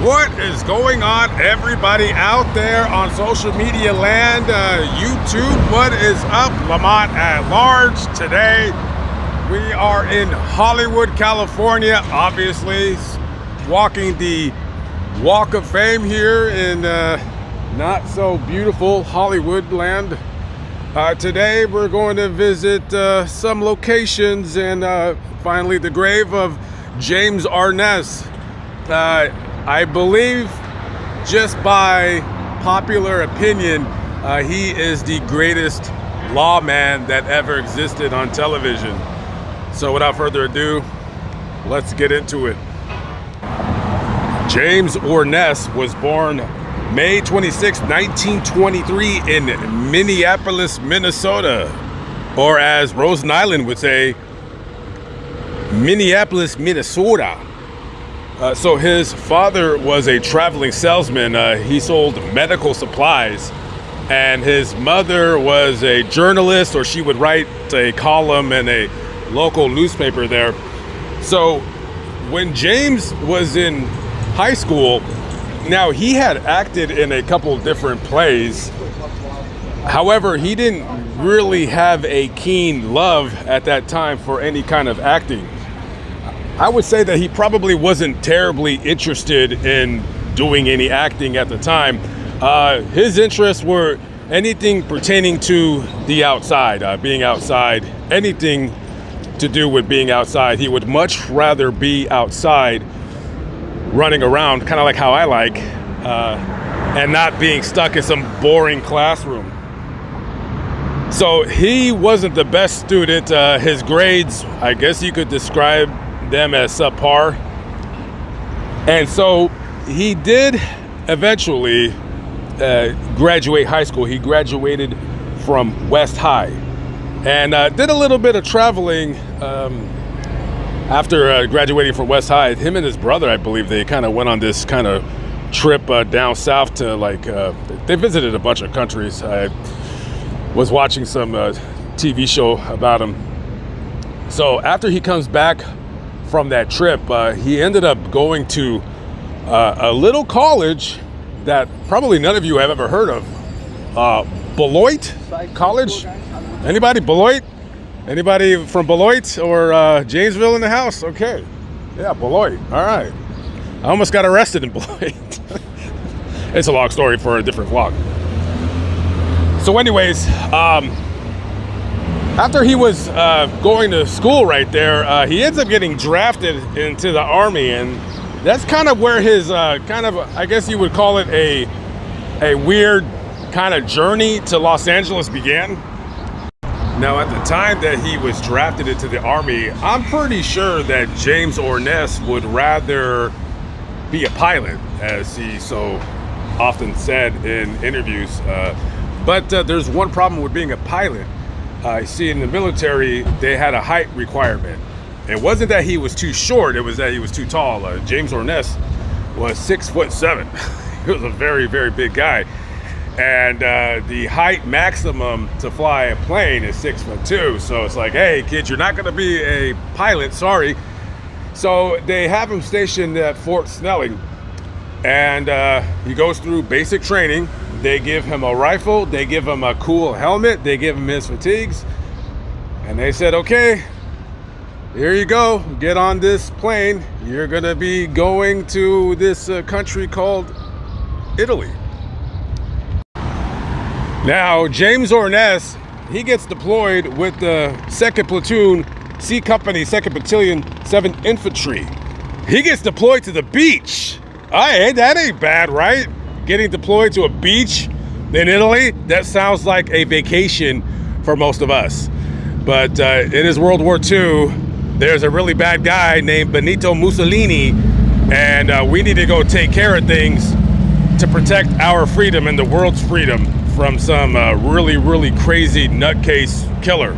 What is going on, everybody out there on social media land, YouTube? What is up, Lamont at large? Today, we are in Hollywood, California, obviously walking the Walk of Fame here in not so beautiful Hollywood land. Today, we're going to visit some locations and finally the grave of James Arness. I believe, just by popular opinion, he is the greatest lawman that ever existed on television. So without further ado, let's get into it. James Arness was born May 26, 1923 in Minneapolis, Minnesota. Or as Rosen Island would say, Minneapolis, Minnesota. So his father was a traveling salesman. He sold medical supplies, and his mother was a journalist, or she would write a column in a local newspaper there. So when James was in high school, now he had acted in a couple different plays. However, he didn't really have a keen love at that time for any kind of acting. I would say that he probably wasn't terribly interested in doing any acting at the time. His interests were anything pertaining to the outside, being outside, anything to do with being outside. He would much rather be outside running around, kind of like how I like, and not being stuck in some boring classroom. So he wasn't the best student. His grades, I guess you could describe them as subpar. And so he did eventually graduate high school. He graduated from West High and did a little bit of traveling after graduating from West High. Him and his brother, I believe, they kind of went on this kind of trip down south to they visited a bunch of countries. I was watching some TV show about him. So after he comes back from that trip, he ended up going to a little college that probably none of you have ever heard of. Beloit College? Anybody? Beloit? Anybody from Beloit or Janesville in the house? Okay. Yeah, Beloit. All right. I almost got arrested in Beloit. It's a long story for a different vlog. So anyways, after he was going to school right there, he ends up getting drafted into the Army, and that's kind of where his I guess you would call it a weird kind of journey to Los Angeles began. Now, at the time that he was drafted into the Army, I'm pretty sure that James Arness would rather be a pilot, as he so often said in interviews. But there's one problem with being a pilot. See, in the military, they had a height requirement. It wasn't that he was too short, it was that he was too tall. James Arness was 6'7". He was a very, very big guy. And the height maximum to fly a plane is 6'2". So it's like, hey, kid, you're not going to be a pilot, sorry. So they have him stationed at Fort Snelling. And he goes through basic training. They give him a rifle, they give him a cool helmet, they give him his fatigues, and they said, okay, here you go, get on this plane. You're gonna be going to this country called Italy. Now, James Arness, he gets deployed with the 2nd Platoon, C Company, 2nd Battalion, 7th Infantry. He gets deployed to the beach. That ain't bad, right? Getting deployed to a beach in Italy, that sounds like a vacation for most of us. But it is World War II. There's a really bad guy named Benito Mussolini, and we need to go take care of things to protect our freedom and the world's freedom from some really, really crazy nutcase killer.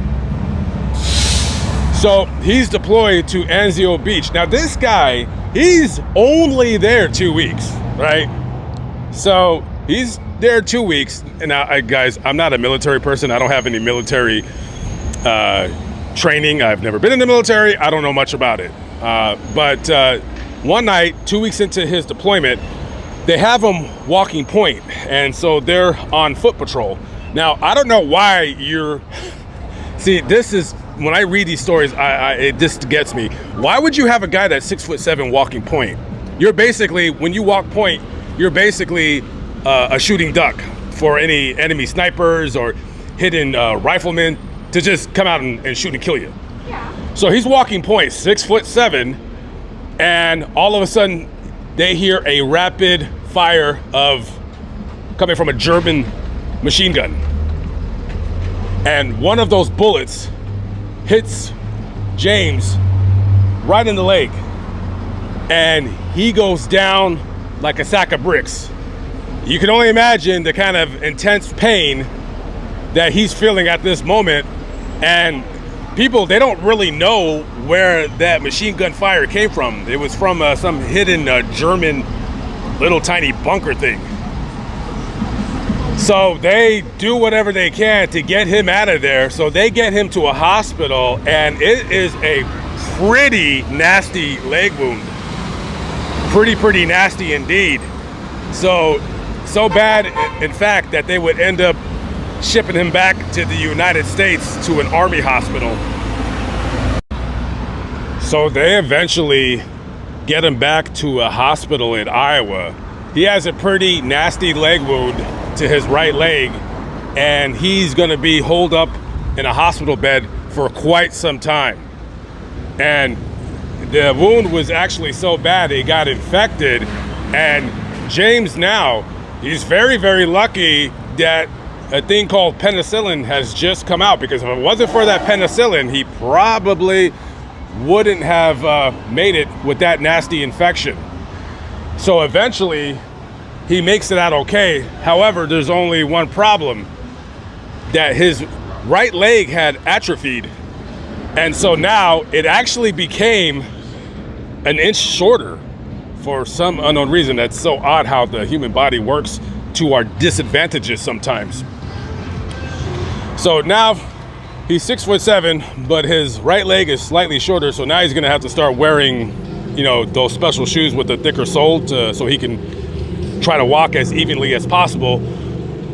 So he's deployed to Anzio Beach. Now this guy, he's only there 2 weeks, right? So he's there 2 weeks, and guys, I'm not a military person. I don't have any military training. I've never been in the military. I don't know much about it. But one night, 2 weeks into his deployment, they have him walking point, and so they're on foot patrol. Now, I don't know why you're... See, this is... When I read these stories, it just gets me. Why would you have a guy that's 6'7" walking point? You're basically, when you walk point, you're basically a shooting duck for any enemy snipers or hidden riflemen to just come out and shoot and kill you. Yeah. So he's walking point, 6'7", and all of a sudden they hear a rapid fire coming from a German machine gun. And one of those bullets hits James right in the leg, and he goes down like a sack of bricks. You can only imagine the kind of intense pain that he's feeling at this moment. And people, they don't really know where that machine gun fire came from. It was from some hidden German little tiny bunker thing. So they do whatever they can to get him out of there. So they get him to a hospital, and it is a pretty nasty leg wound. Pretty nasty indeed. So bad, in fact, that they would end up shipping him back to the United States to an army hospital. So they eventually get him back to a hospital in Iowa. He has a pretty nasty leg wound to his right leg, and he's going to be holed up in a hospital bed for quite some time. And the wound was actually so bad it got infected, and James now, he's very lucky that a thing called penicillin has just come out, because if it wasn't for that penicillin, he probably wouldn't have made it with that nasty infection. So eventually he makes it out okay. However, there's only one problem, that his right leg had atrophied. And so now it actually became an inch shorter for some unknown reason. That's so odd how the human body works to our disadvantages sometimes. So now he's 6'7", but his right leg is slightly shorter. So now he's gonna have to start wearing, those special shoes with a thicker sole so he can try to walk as evenly as possible.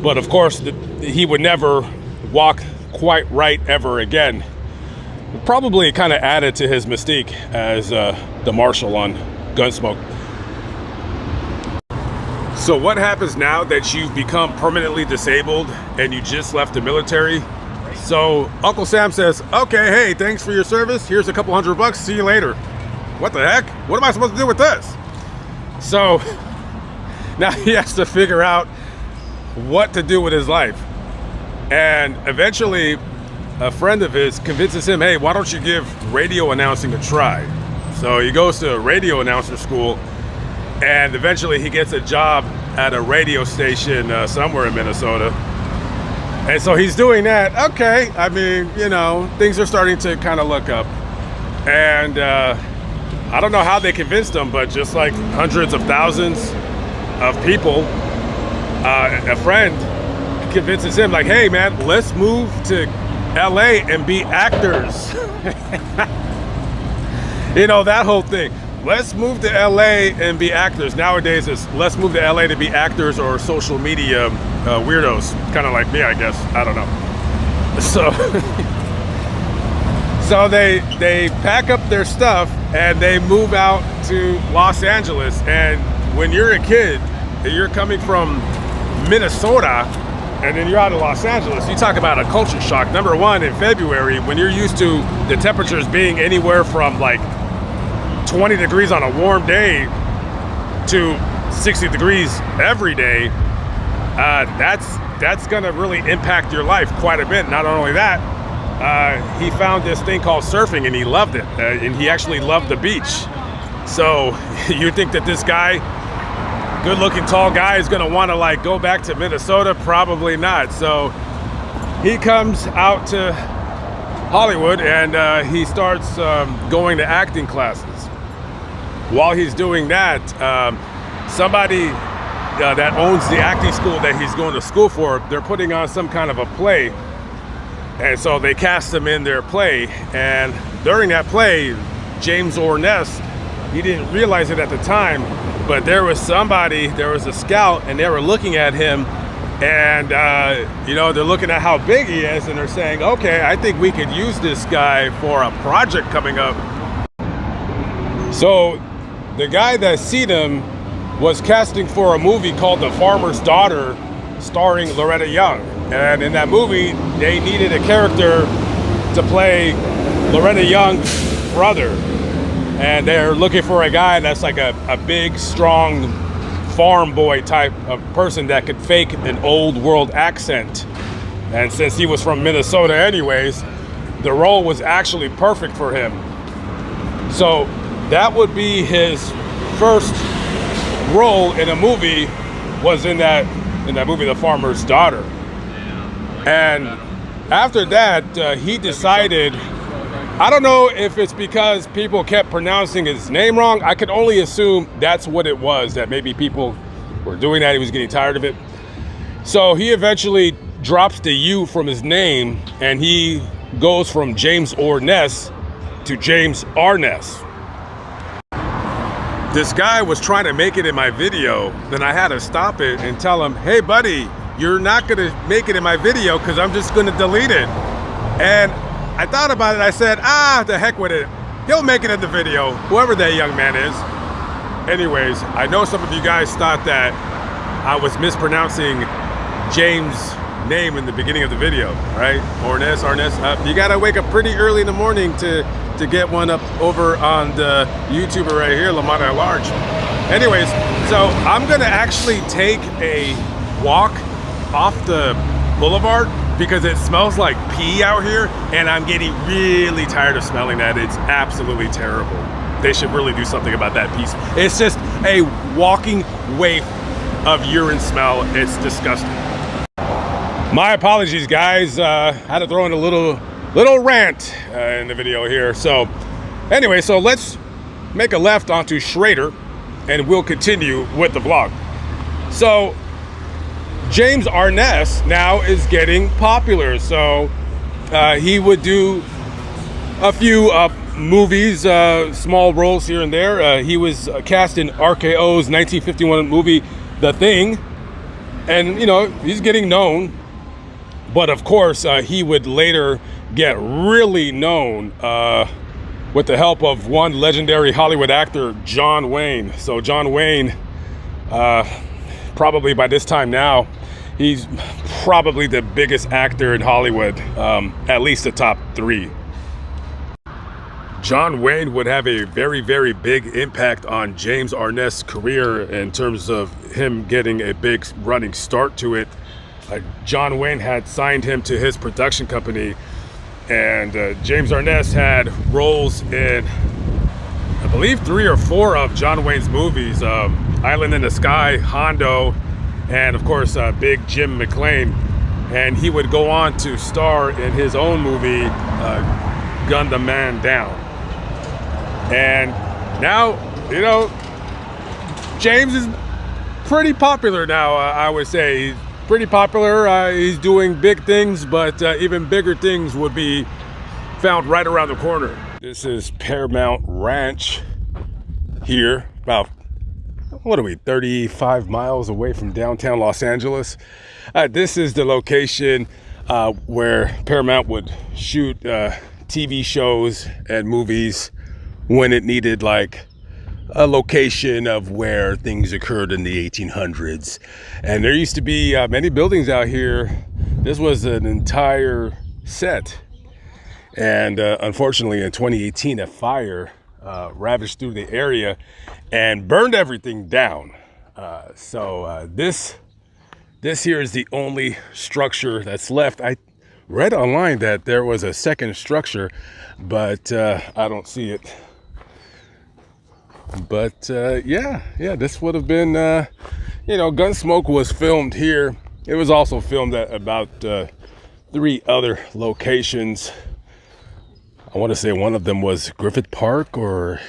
But of course, he would never walk quite right ever again. Probably kind of added to his mystique as the marshal on Gunsmoke. So what happens now that you've become permanently disabled and you just left the military? So Uncle Sam says, okay, hey, thanks for your service. Here's a couple $100. See you later. What the heck? What am I supposed to do with this? So now he has to figure out what to do with his life. And eventually a friend of his convinces him, hey, why don't you give radio announcing a try? So he goes to radio announcer school, and eventually he gets a job at a radio station somewhere in Minnesota. And so he's doing that. Okay, I mean, things are starting to kind of look up. And I don't know how they convinced him, but just like hundreds of thousands of people, a friend convinces him, like, hey man, let's move to LA and be actors. That whole thing. Let's move to LA and be actors. Nowadays it's let's move to LA to be actors or social media weirdos, kind of like me, I guess. I don't know. So they pack up their stuff and they move out to Los Angeles. And when you're a kid and you're coming from Minnesota and then you're out of Los Angeles, you talk about a culture shock. Number one, in February, when you're used to the temperatures being anywhere from like 20 degrees on a warm day to 60 degrees every day, that's gonna really impact your life quite a bit. Not only that, he found this thing called surfing and he loved it, and he actually loved the beach. So you think that this guy, good looking tall guy, is gonna want to like go back to Minnesota? Probably not. So he comes out to Hollywood and he starts going to acting classes. While he's doing that, somebody that owns the acting school that he's going to school for, they're putting on some kind of a play. And so they cast him in their play. And during that play, James Arness, he didn't realize it at the time, but there was a scout, and they were looking at him, and you know, they're looking at how big he is, and they're saying, okay, I think we could use this guy for a project coming up. So the guy that seen him was casting for a movie called The Farmer's Daughter, starring Loretta Young. And in that movie, they needed a character to play Loretta Young's brother. And they're looking for a guy that's like a big, strong farm boy type of person that could fake an old world accent. And since he was from Minnesota anyways, the role was actually perfect for him. So that would be his first role in a movie, was in that movie, The Farmer's Daughter. And after that, he decided, I don't know if it's because people kept pronouncing his name wrong. I could only assume that's what it was, that maybe people were doing that. He was getting tired of it. So he eventually drops the U from his name, and he goes from James Arness to James Arness. This guy was trying to make it in my video, then I had to stop it and tell him, hey buddy, you're not gonna make it in my video because I'm just gonna delete it. And I thought about it, I said, the heck with it. He'll make it in the video, whoever that young man is. Anyways, I know some of you guys thought that I was mispronouncing James' name in the beginning of the video, right? Arness. You gotta wake up pretty early in the morning to get one up over on the YouTuber right here, Lamont at Large. Anyways, so I'm gonna actually take a walk off the boulevard because it smells like pee out here, and I'm getting really tired of smelling that. It's absolutely terrible. They should really do something about that piece. It's just a walking waif of urine smell. It's disgusting. My apologies, guys. Had to throw in a little rant in the video here. So anyway, so let's make a left onto Schrader and we'll continue with the vlog. So James Arness now is getting popular. So he would do a few movies, small roles here and there. He was cast in RKO's 1951 movie, The Thing. And, you know, he's getting known. But of course, he would later get really known with the help of one legendary Hollywood actor, John Wayne. So John Wayne, probably by this time now, he's probably the biggest actor in Hollywood, at least the top 3. John Wayne would have a very, very big impact on James Arness' career in terms of him getting a big running start to it. John Wayne had signed him to his production company, and James Arness had roles in, I believe, 3 or 4 of John Wayne's movies, Island in the Sky, Hondo, and of course Big Jim McClane. And he would go on to star in his own movie, Gun the Man Down. And now, you know, James is pretty popular now, I would say. He's pretty popular. He's doing big things, but even bigger things would be found right around the corner. This is Paramount Ranch here, about, what are we, 35 miles away from downtown Los Angeles. This is the location where Paramount would shoot TV shows and movies when it needed like a location of where things occurred in the 1800s. And there used to be many buildings out here. This was an entire set. And unfortunately in 2018, a fire ravaged through the area and burned everything down. So this here is the only structure that's left. I read online that there was a second structure, but I don't see it. But yeah, this would have been, you know, Gunsmoke was filmed here. It was also filmed at about 3 other locations. I want to say one of them was Griffith Park or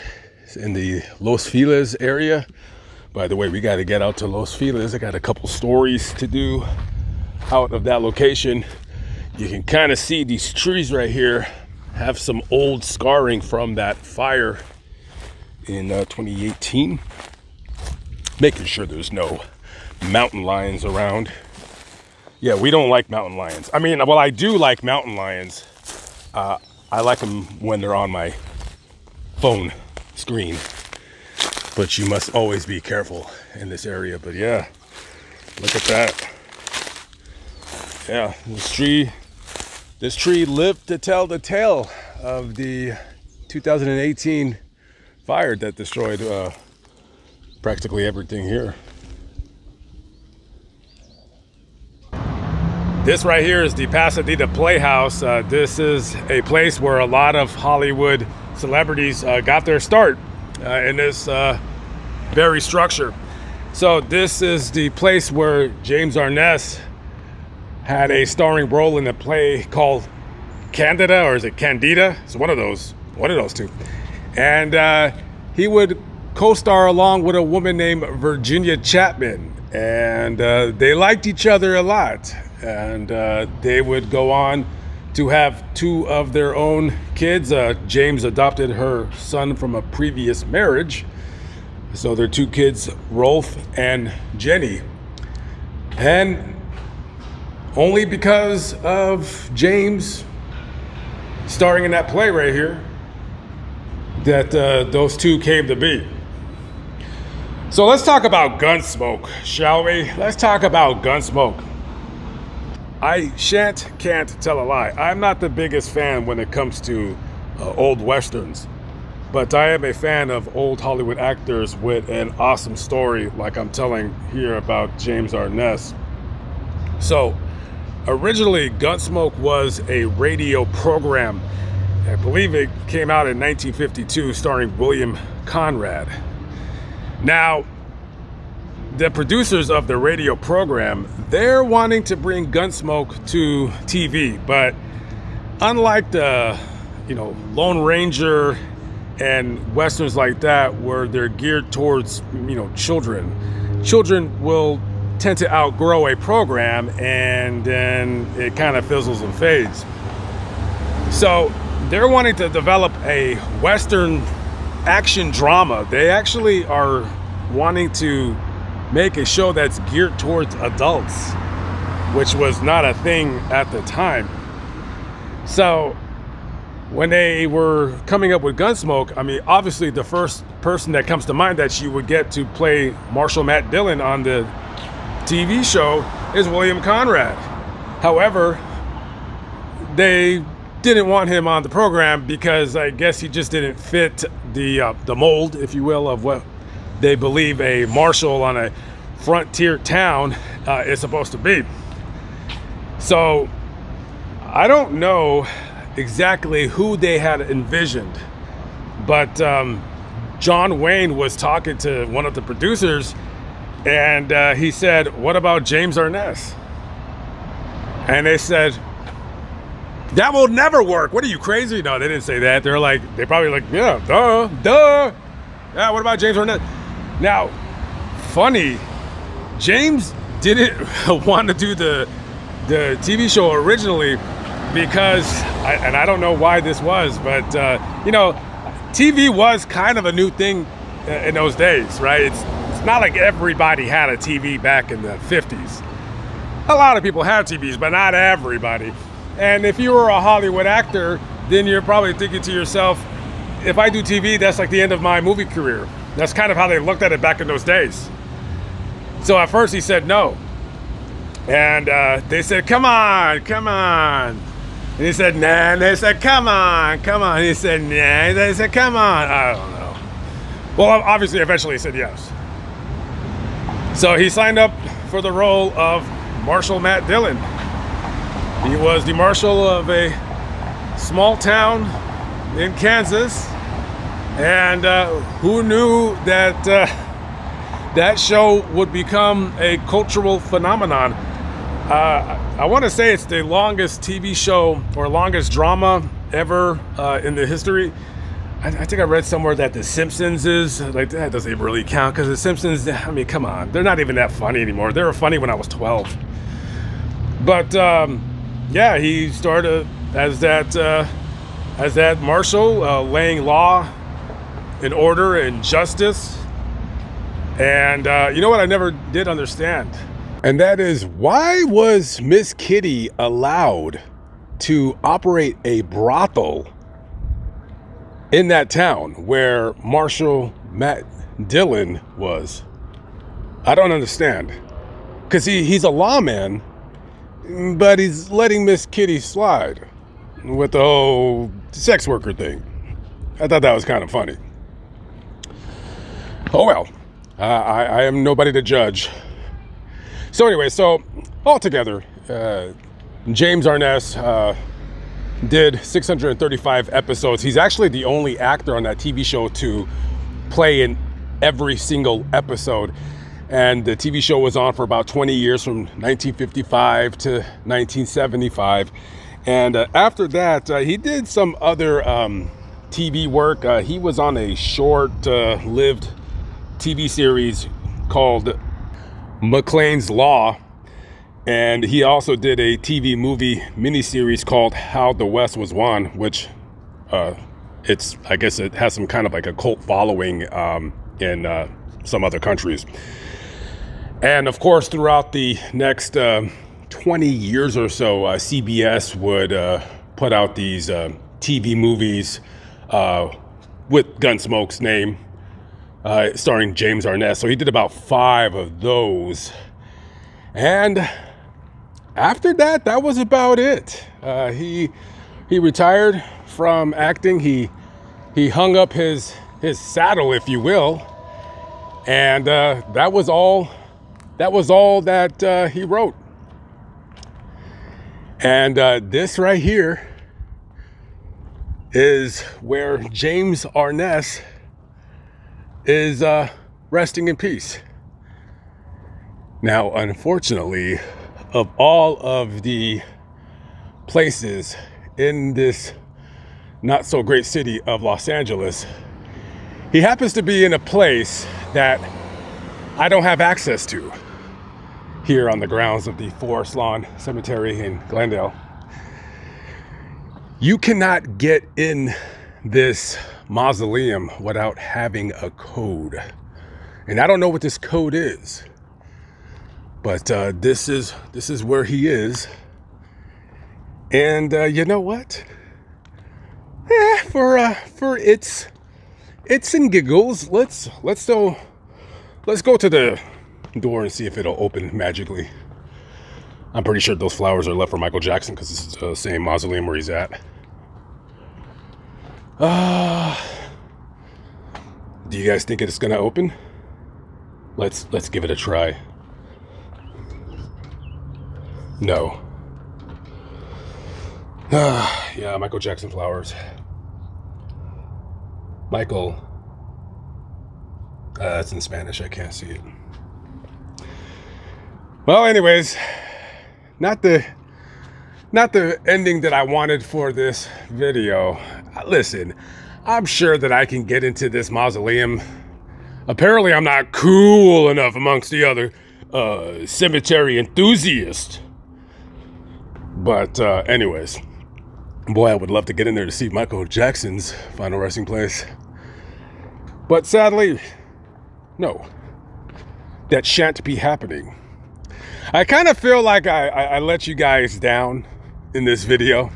in the Los Feliz area. By the way, we got to get out to Los Feliz. I got a couple stories to do out of that location. You can kind of see these trees right here have some old scarring from that fire in 2018. Making sure there's no mountain lions around. Yeah, we don't like mountain lions. I mean, well, I do like mountain lions. I like them when they're on my phone screen. But you must always be careful in this area. But yeah, look at that. Yeah, this tree lived to tell the tale of the 2018 fire that destroyed practically everything here. This right here is the Pasadena Playhouse. This is a place where a lot of Hollywood celebrities got their start in this very structure. So this is the place where James Arness had a starring role in a play called Candida, or is it Candida? It's one of those two. And he would co-star along with a woman named Virginia Chapman, and they liked each other a lot. And they would go on to have two of their own kids. James adopted her son from a previous marriage. So their two kids, Rolf and Jenny. And only because of James starring in that play right here that those two came to be. So let's talk about Gunsmoke, shall we? Let's talk about Gunsmoke. I can't tell a lie. I'm not the biggest fan when it comes to old westerns, but I am a fan of old Hollywood actors with an awesome story like I'm telling here about James Arness. So originally Gunsmoke was a radio program. I believe it came out in 1952 starring William Conrad. Now, the producers of the radio program, they're wanting to bring Gunsmoke to TV, but unlike the, Lone Ranger and westerns like that, where they're geared towards, children will tend to outgrow a program and then it kind of fizzles and fades. So they're wanting to develop a western action drama. They actually are wanting to make a show that's geared towards adults, which was not a thing at the time. So when they were coming up with Gunsmoke, I mean, obviously the first person that comes to mind that you would get to play Marshal Matt Dillon on the TV show is William Conrad. However, they didn't want him on the program because I guess he just didn't fit the mold, if you will, of what they believe a marshal on a frontier town is supposed to be. So I don't know exactly who they had envisioned, but John Wayne was talking to one of the producers, and he said, "What about James Arness?" And they said, "That will never work. What are you, crazy?" No, they didn't say that. They probably like, "Yeah, duh. Yeah, what about James Arness?" Now, funny, James didn't want to do the TV show originally because, I don't know why this was, but, TV was kind of a new thing in those days, right? It's not like everybody had a TV back in the 50s. A lot of people had TVs, but not everybody. And if you were a Hollywood actor, then you're probably thinking to yourself, if I do TV, that's like the end of my movie career. That's kind of how they looked at it back in those days. So at first he said no. And they said, come on. And he said, nah. And they said, come on. And he said, nah. And they said, come on. I don't know. Well, obviously, eventually he said yes. So he signed up for the role of Marshal Matt Dillon. He was the marshal of a small town in Kansas. And who knew that that show would become a cultural phenomenon? I want to say it's the longest TV show or longest drama ever in the history. I think I read somewhere that The Simpsons is, like, that doesn't even really count because The Simpsons, I mean, come on. They're not even that funny anymore. They were funny when I was 12. But, yeah, he started as that marshal, laying law and order and justice. And you know what I never did understand? And that is, why was Miss Kitty allowed to operate a brothel in that town where Marshal Matt Dillon was? I don't understand. Because he's a lawman, but he's letting Miss Kitty slide with the whole sex worker thing. I thought that was kind of funny. Oh well, I am nobody to judge. So anyway, so altogether, James Arness did 635 episodes. He's actually the only actor on that TV show to play in every single episode. And the TV show was on for about 20 years, from 1955 to 1975. And after that, he did some other TV work. He was on a short-lived TV series called McLean's Law. And he also did a TV movie miniseries called How the West Was Won, which I guess it has some kind of like a cult following in some other countries. And of course, throughout the next 20 years or so, CBS would put out these TV movies with Gunsmoke's name, starring James Arness. So he did about 5 of those. And after that, that was about it. He retired from acting. He hung up his saddle, if you will, and that was all. That was all that he wrote. And this right here is where James Arness is resting in peace. Now, unfortunately, of all of the places in this not so great city of Los Angeles, he happens to be in a place that I don't have access to here on the grounds of the Forest Lawn Cemetery in Glendale. You cannot get in this mausoleum without having a code. And I don't know what this code is, but this is where he is. And you know what? For its and giggles, let's go to the door and see if it'll open magically. I'm pretty sure those flowers are left for Michael Jackson, because this is the same mausoleum where he's at. Do you guys think it's gonna open? Let's give it a try. No. Yeah, Michael Jackson flowers. Michael. That's in Spanish. I can't see it. Well, anyways, not the ending that I wanted for this video. Listen, I'm sure that I can get into this mausoleum. Apparently, I'm not cool enough amongst the other cemetery enthusiasts. But anyways, boy, I would love to get in there to see Michael Jackson's final resting place. But sadly, no, that shan't be happening. I kind of feel like I let you guys down in this video.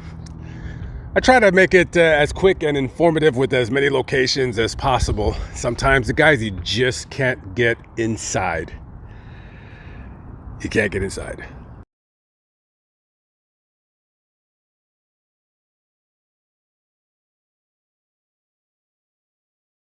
I try to make it as quick and informative with as many locations as possible. Sometimes the guys, you just can't get inside. You can't get inside.